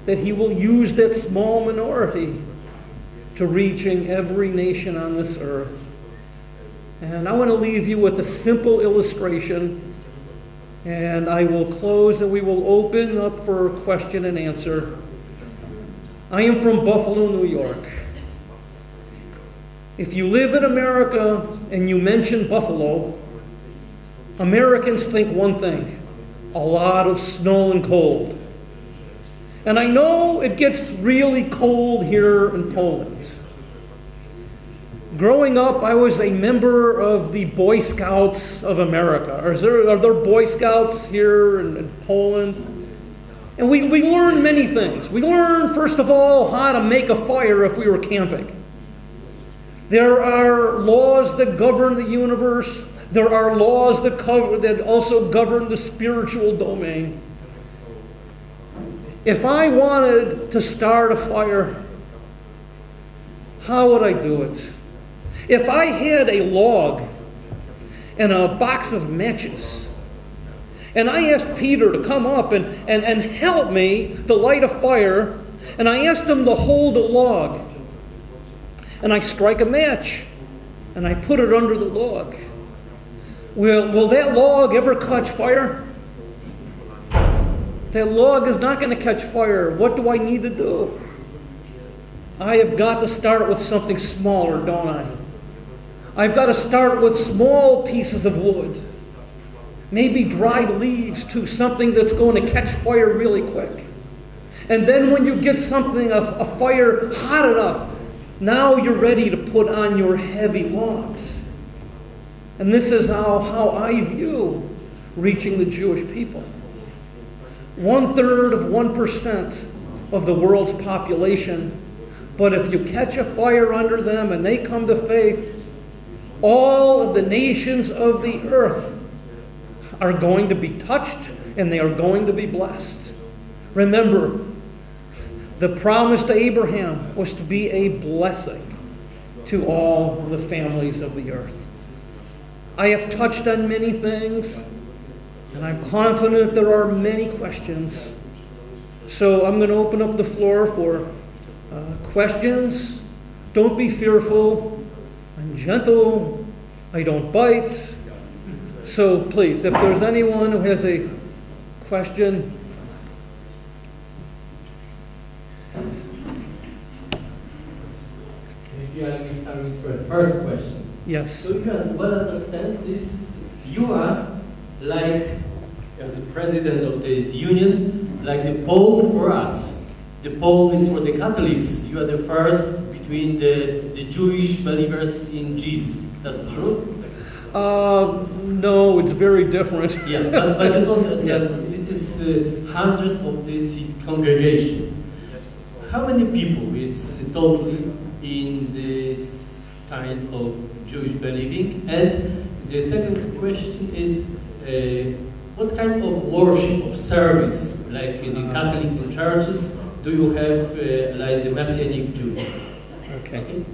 that he will use that small minority to reaching every nation on this earth. And I want to leave you with a simple illustration, and I will close and we will open up for question and answer. I am from Buffalo, New York. If you live in America and you mention Buffalo, Americans think one thing: a lot of snow and cold. And I know it gets really cold here in Poland. Growing up, I was a member of the Boy Scouts of America. Are there Boy Scouts here in Poland? And we learned many things. We learned, first of all, how to make a fire if we were camping. There are laws that govern the universe. There are laws that also govern the spiritual domain. If I wanted to start a fire, how would I do it? If I had a log and a box of matches, and I asked Peter to come up and help me to light a fire, and I asked him to hold a log, and I strike a match, and I put it under the log, will that log ever catch fire? That log is not going to catch fire. What do I need to do? I have got to start with something smaller, don't I? I've got to start with small pieces of wood. Maybe dried leaves too, something that's going to catch fire really quick. And then when you get something, a fire hot enough, now you're ready to put on your heavy logs. And this is how I view reaching the Jewish people. 1/3 of 1% of the world's population, but if you catch a fire under them and they come to faith, all of the nations of the earth are going to be touched and they are going to be blessed. Remember, the promise to Abraham was to be a blessing to all the families of the earth. I have touched on many things, and I'm confident there are many questions. So I'm going to open up the floor for questions. Don't be fearful. I'm gentle. I don't bite. So please, if there's anyone who has a question. Maybe I will start with the first question. Yes. So you can well understand this. You are like, as the president of this union, like the Pope for us. The Pope is for the Catholics. You are the first between the Jewish believers in Jesus. That's true? No, it's very different. Yeah, but you told me that it is hundred of this congregation. How many people is totally in this kind of Jewish believing? And the second question is, what kind of worship, of service, like in the Catholics and churches, do you have like the Messianic Jew? Okay.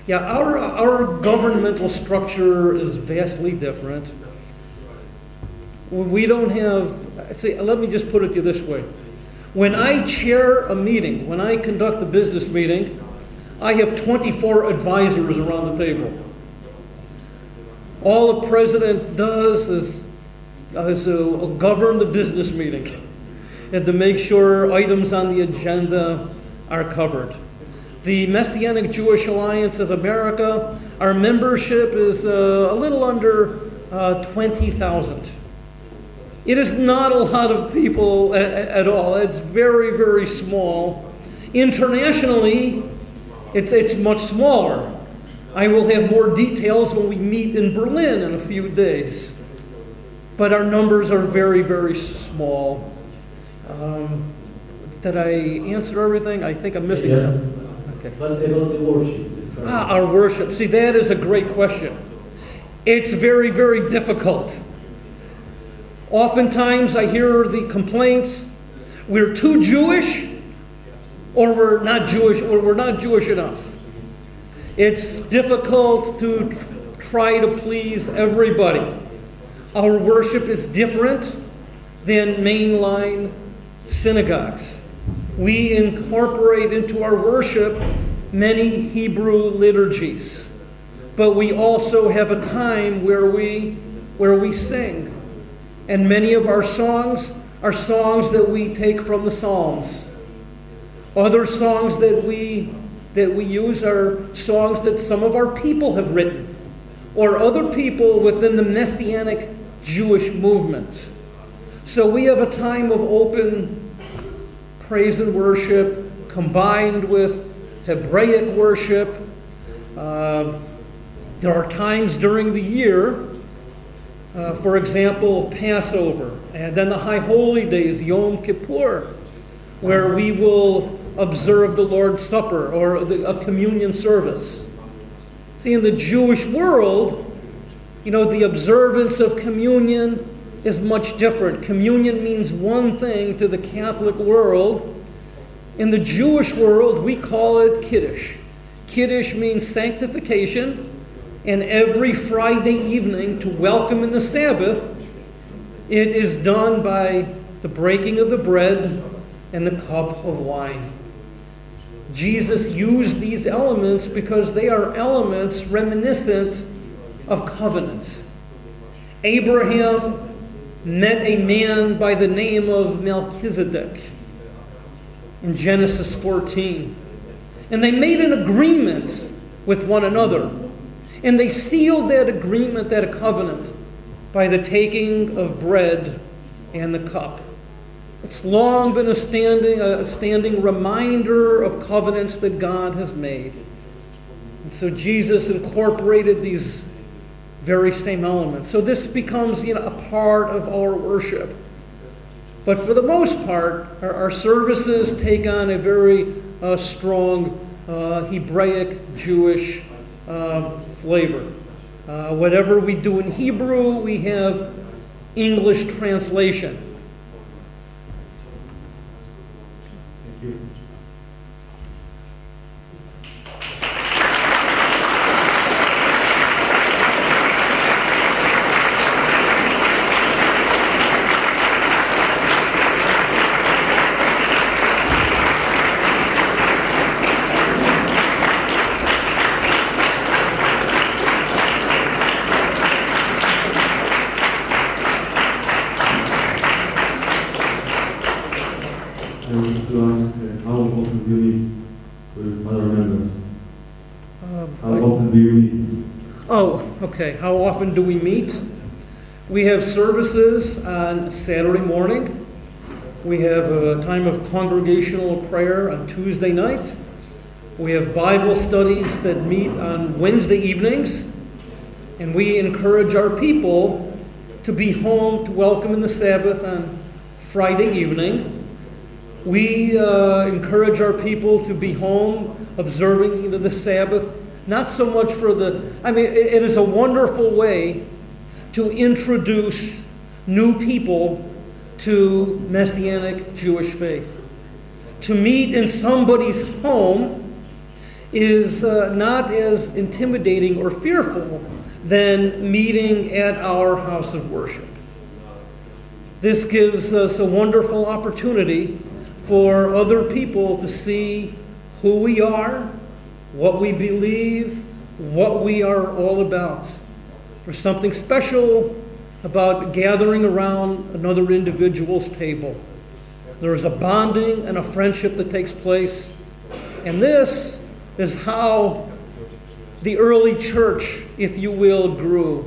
Yeah, our governmental structure is vastly different. We don't have, see, let me just put it to you this way. When I chair a meeting, when I conduct a business meeting, I have 24 advisors around the table. All the president does is govern the business meeting and to make sure items on the agenda are covered. The Messianic Jewish Alliance of America, our membership is a little under 20,000. It is not a lot of people at all. It's very, very small. Internationally, it's much smaller. I will have more details when we meet in Berlin in a few days. But our numbers are very, very small. Did I answer everything? I think I'm missing something. Okay. What about the worship? Our worship. See, that is a great question. It's very, very difficult. Oftentimes I hear the complaints, we're too Jewish, or we're not Jewish, or we're not Jewish enough. It's difficult to try to please everybody. Our worship is different than mainline synagogues. We incorporate into our worship many Hebrew liturgies, but we also have a time where we sing. And many of our songs are songs that we take from the Psalms. Other songs that we use are songs that some of our people have written, or other people within the Messianic Jewish movement. So we have a time of open praise and worship combined with Hebraic worship. There are times during the year, for example, Passover, and then the High Holy Days, Yom Kippur, where we will observe the Lord's Supper or a communion service. See, in the Jewish world, the observance of communion is much different. Communion means one thing to the Catholic world. In the Jewish world, we call it Kiddush. Kiddush means sanctification, and every Friday evening, to welcome in the Sabbath, it is done by the breaking of the bread and the cup of wine. Jesus used these elements because they are elements reminiscent of covenants. Abraham met a man by the name of Melchizedek in Genesis 14. And they made an agreement with one another. And they sealed that agreement, that covenant, by the taking of bread and the cup. It's long been a standing reminder of covenants that God has made. And so Jesus incorporated these very same elements. So this becomes a part of our worship. But for the most part, our services take on a very strong Hebraic Jewish flavor. Whatever we do in Hebrew, we have English translation. Thank you. I wanted to ask how often do you meet with other members? How often do you meet? Oh, okay. How often do we meet? We have services on Saturday morning. We have a time of congregational prayer on Tuesday nights. We have Bible studies that meet on Wednesday evenings. And we encourage our people to be home to welcome in the Sabbath on Friday evening. We encourage our people to be home observing the Sabbath, not so much for it is a wonderful way to introduce new people to Messianic Jewish faith. To meet in somebody's home is not as intimidating or fearful than meeting at our house of worship. This gives us a wonderful opportunity for other people to see who we are, what we believe, what we are all about. There's something special about gathering around another individual's table. There is a bonding and a friendship that takes place. And this is how the early church, if you will, grew.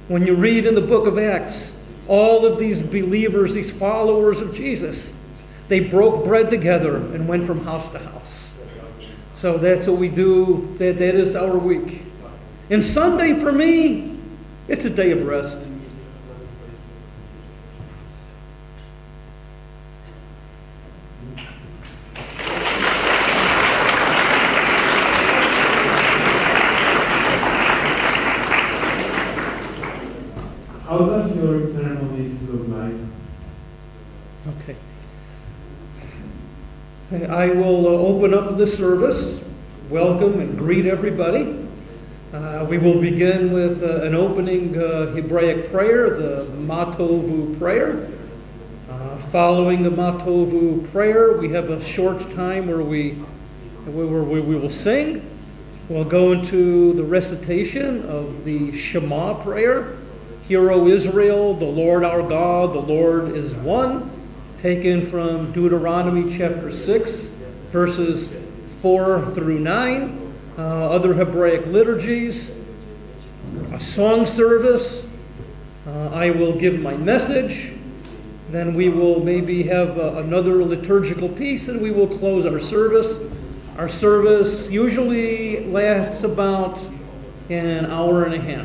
When you read in the book of Acts, all of these believers, these followers of Jesus, they broke bread together and went from house to house. So that's what we do. That is our week. And Sunday for me, it's a day of rest. How does your ceremonies look like? Okay. I will open up the service, welcome and greet everybody. We will begin with an opening Hebraic prayer, the Matovu prayer, Following the Matovu prayer, we have a short time where we will sing. We'll go into the recitation of the Shema prayer. Hear, O Israel, the Lord our God, the Lord is one. Taken from Deuteronomy chapter 6, verses 4 through 9. Other Hebraic liturgies. A song service. I will give my message. Then we will maybe have another liturgical piece, and we will close our service. Our service usually lasts about an hour and a half.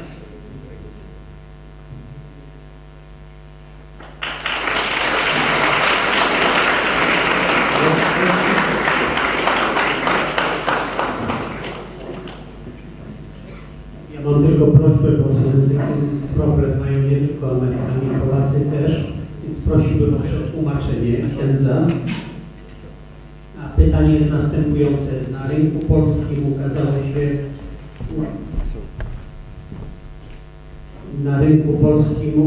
Ja mam tylko prośbę, bo z językiem problem mają nie tylko Amerykanie, Polacy też, więc prosiłbym o przetłumaczenie księdza. A pytanie jest następujące. Na rynku polskim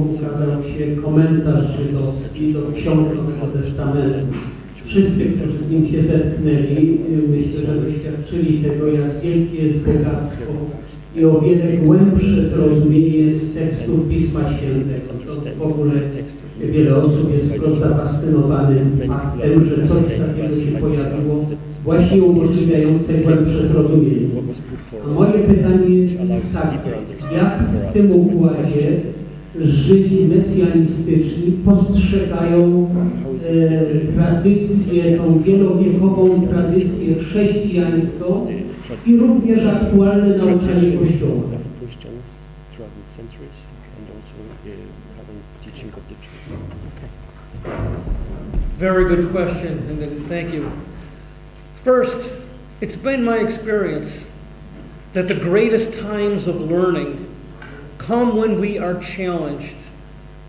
ukazał się komentarz żydowski do ksiąg Nowego Testamentu. Wszyscy, którzy z nim się zetknęli, myślę, że doświadczyli tego, jak wielkie jest bogactwo i o wiele głębsze zrozumienie z tekstów Pisma Świętego. To w ogóle wiele osób jest wprost zafascynowanym faktem, że coś takiego się pojawiło, właśnie umożliwiające głębsze zrozumienie. A moje pytanie jest takie, jak w tym układzie Żydzi mesjanistyczni postrzegają tradycję, tą wielowiekową tradycję chrześcijańską i również aktualne nauczanie Kościoła. Very good question, and thank you. First, it's been my experience that the greatest times of learning come when we are challenged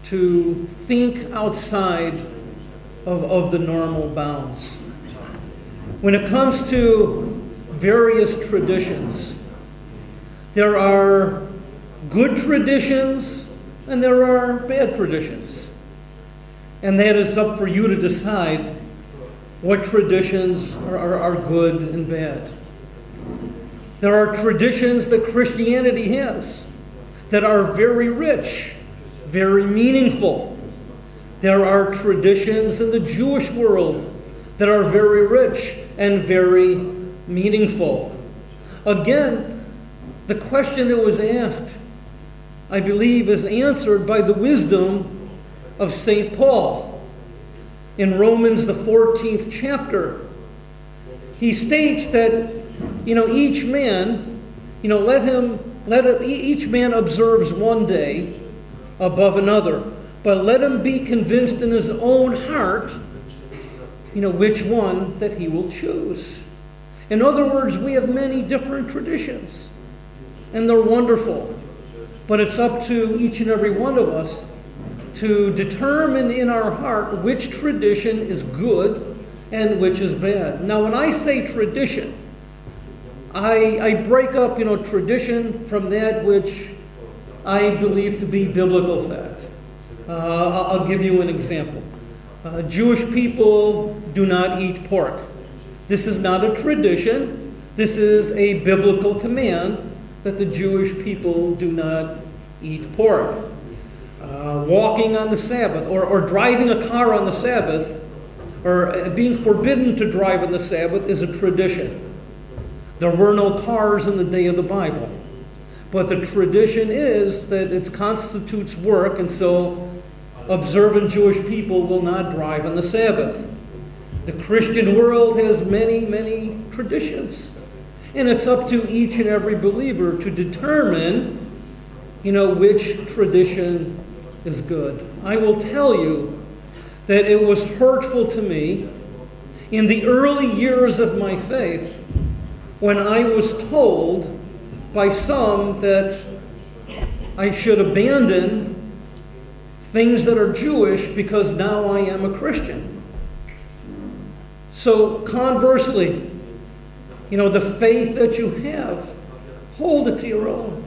to think outside of the normal bounds. When it comes to various traditions, there are good traditions and there are bad traditions. And that is up for you to decide what traditions are good and bad. There are traditions that Christianity has that are very rich, very meaningful. There are traditions in the Jewish world that are very rich and very meaningful. Again, the question that was asked, I believe, is answered by the wisdom of St. Paul. In Romans, the 14th chapter, he states that, each man, each man observes one day above another, but let him be convinced in his own heart, which one that he will choose. In other words, we have many different traditions, and they're wonderful, but it's up to each and every one of us to determine in our heart which tradition is good and which is bad. Now, when I say tradition, I break up, tradition from that which I believe to be biblical fact. I'll give you an example. Jewish people do not eat pork. This is not a tradition. This is a biblical command that the Jewish people do not eat pork. Walking on the Sabbath, or driving a car on the Sabbath, or being forbidden to drive on the Sabbath is a tradition. There were no cars in the day of the Bible. But the tradition is that it constitutes work, and so observant Jewish people will not drive on the Sabbath. The Christian world has many, many traditions. And it's up to each and every believer to determine, which tradition is good. I will tell you that it was hurtful to me in the early years of my faith when I was told by some that I should abandon things that are Jewish because now I am a Christian. So conversely, the faith that you have, hold it to your own.